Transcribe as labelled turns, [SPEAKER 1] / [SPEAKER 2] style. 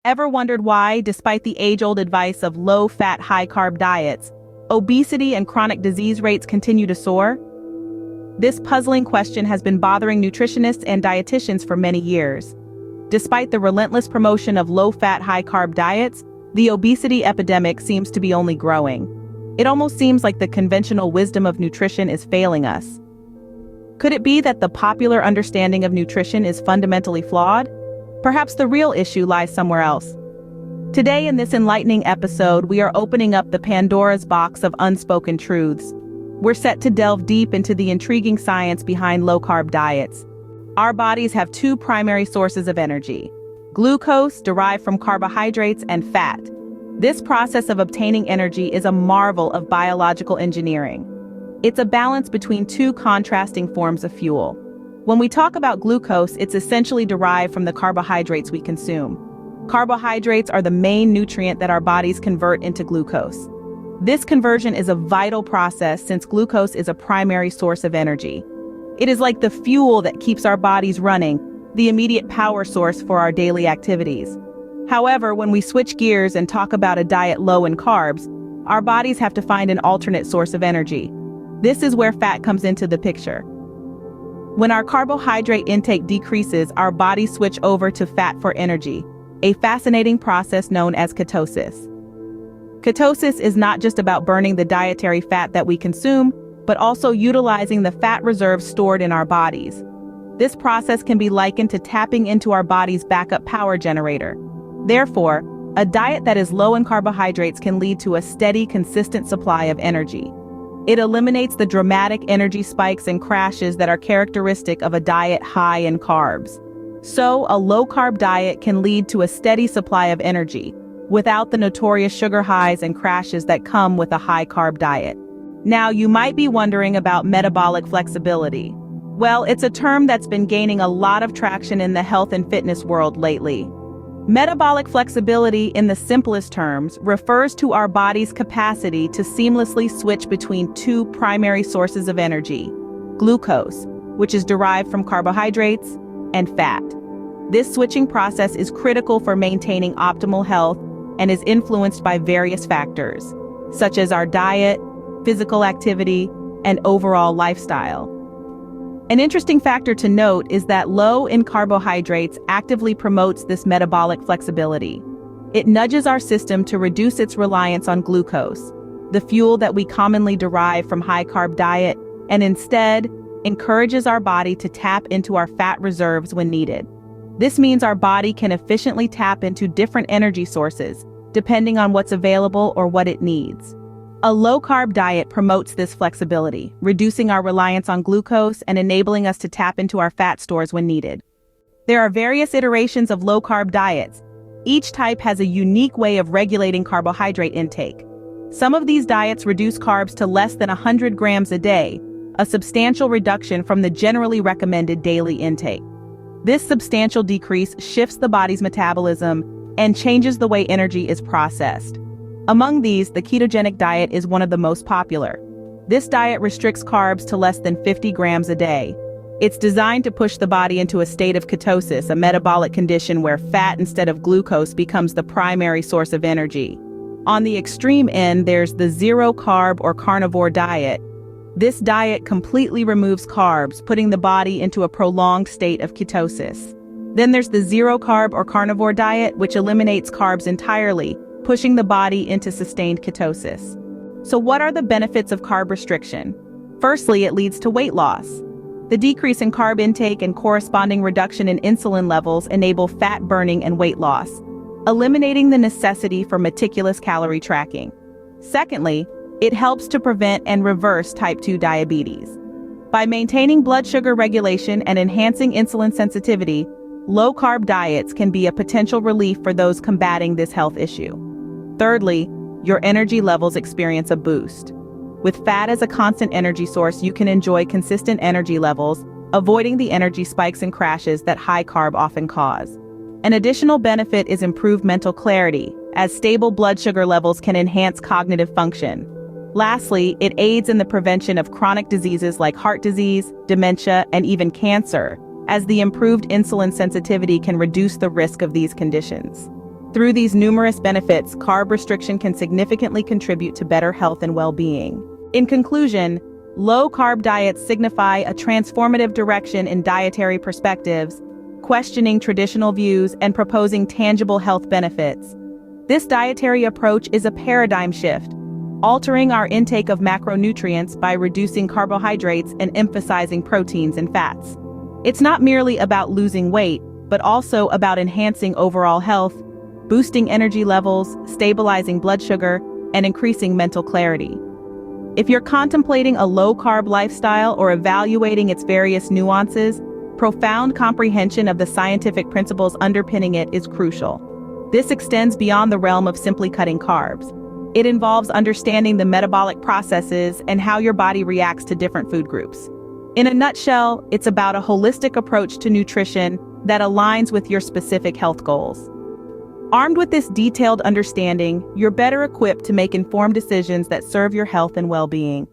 [SPEAKER 1] Ever wondered why, despite the age-old advice of low-fat, high-carb diets, obesity and chronic disease rates continue to soar? This puzzling question has been bothering nutritionists and dietitians for many years. Despite the relentless promotion of low-fat, high-carb diets, the obesity epidemic seems to be only growing. It almost seems like the conventional wisdom of nutrition is failing us. Could it be that the popular understanding of nutrition is fundamentally flawed? Perhaps the real issue lies somewhere else. Today in this enlightening episode, we are opening up the Pandora's box of unspoken truths. We're set to delve deep into the intriguing science behind low-carb diets. Our bodies have two primary sources of energy: glucose, derived from carbohydrates, and fat. This process of obtaining energy is a marvel of biological engineering. It's a balance between two contrasting forms of fuel. When we talk about glucose, it's essentially derived from the carbohydrates we consume. Carbohydrates are the main nutrient that our bodies convert into glucose. This conversion is a vital process since glucose is a primary source of energy. It is like the fuel that keeps our bodies running, the immediate power source for our daily activities. However, when we switch gears and talk about a diet low in carbs, our bodies have to find an alternate source of energy. This is where fat comes into the picture. When our carbohydrate intake decreases, our bodies switch over to fat for energy, a fascinating process known as ketosis. Ketosis is not just about burning the dietary fat that we consume, but also utilizing the fat reserves stored in our bodies. This process can be likened to tapping into our body's backup power generator. Therefore, a diet that is low in carbohydrates can lead to a steady, consistent supply of energy. It eliminates the dramatic energy spikes and crashes that are characteristic of a diet high in carbs. So, a low-carb diet can lead to a steady supply of energy, without the notorious sugar highs and crashes that come with a high-carb diet. Now, you might be wondering about metabolic flexibility. Well, it's a term that's been gaining a lot of traction in the health and fitness world lately. Metabolic flexibility, in the simplest terms, refers to our body's capacity to seamlessly switch between two primary sources of energy: glucose, which is derived from carbohydrates, and fat. This switching process is critical for maintaining optimal health and is influenced by various factors, such as our diet, physical activity, and overall lifestyle. An interesting factor to note is that low in carbohydrates actively promotes this metabolic flexibility. It nudges our system to reduce its reliance on glucose, the fuel that we commonly derive from high-carb diet, and instead encourages our body to tap into our fat reserves when needed. This means our body can efficiently tap into different energy sources, depending on what's available or what it needs. A low-carb diet promotes this flexibility, reducing our reliance on glucose and enabling us to tap into our fat stores when needed. There are various iterations of low-carb diets. Each type has a unique way of regulating carbohydrate intake. Some of these diets reduce carbs to less than 100 grams a day, a substantial reduction from the generally recommended daily intake. This substantial decrease shifts the body's metabolism and changes the way energy is processed. Among these, the ketogenic diet is one of the most popular. This diet restricts carbs to less than 50 grams a day. It's designed to push the body into a state of ketosis, a metabolic condition where fat instead of glucose becomes the primary source of energy. On the extreme end, there's the zero-carb or carnivore diet. This diet completely removes carbs, putting the body into a prolonged state of ketosis. Then there's the zero-carb or carnivore diet, which eliminates carbs entirely, pushing the body into sustained ketosis. So what are the benefits of carb restriction? Firstly, it leads to weight loss. The decrease in carb intake and corresponding reduction in insulin levels enable fat burning and weight loss, eliminating the necessity for meticulous calorie tracking. Secondly, it helps to prevent and reverse type 2 diabetes. By maintaining blood sugar regulation and enhancing insulin sensitivity, low-carb diets can be a potential relief for those combating this health issue. Thirdly, your energy levels experience a boost. With fat as a constant energy source, you can enjoy consistent energy levels, avoiding the energy spikes and crashes that high carb often cause. An additional benefit is improved mental clarity, as stable blood sugar levels can enhance cognitive function. Lastly, it aids in the prevention of chronic diseases like heart disease, dementia, and even cancer, as the improved insulin sensitivity can reduce the risk of these conditions. Through these numerous benefits, carb restriction can significantly contribute to better health and well-being. In conclusion, low-carb diets signify a transformative direction in dietary perspectives, questioning traditional views and proposing tangible health benefits. This dietary approach is a paradigm shift, altering our intake of macronutrients by reducing carbohydrates and emphasizing proteins and fats. It's not merely about losing weight, but also about enhancing overall health, boosting energy levels, stabilizing blood sugar, and increasing mental clarity. If you're contemplating a low-carb lifestyle or evaluating its various nuances, profound comprehension of the scientific principles underpinning it is crucial. This extends beyond the realm of simply cutting carbs. It involves understanding the metabolic processes and how your body reacts to different food groups. In a nutshell, it's about a holistic approach to nutrition that aligns with your specific health goals. Armed with this detailed understanding, you're better equipped to make informed decisions that serve your health and well-being.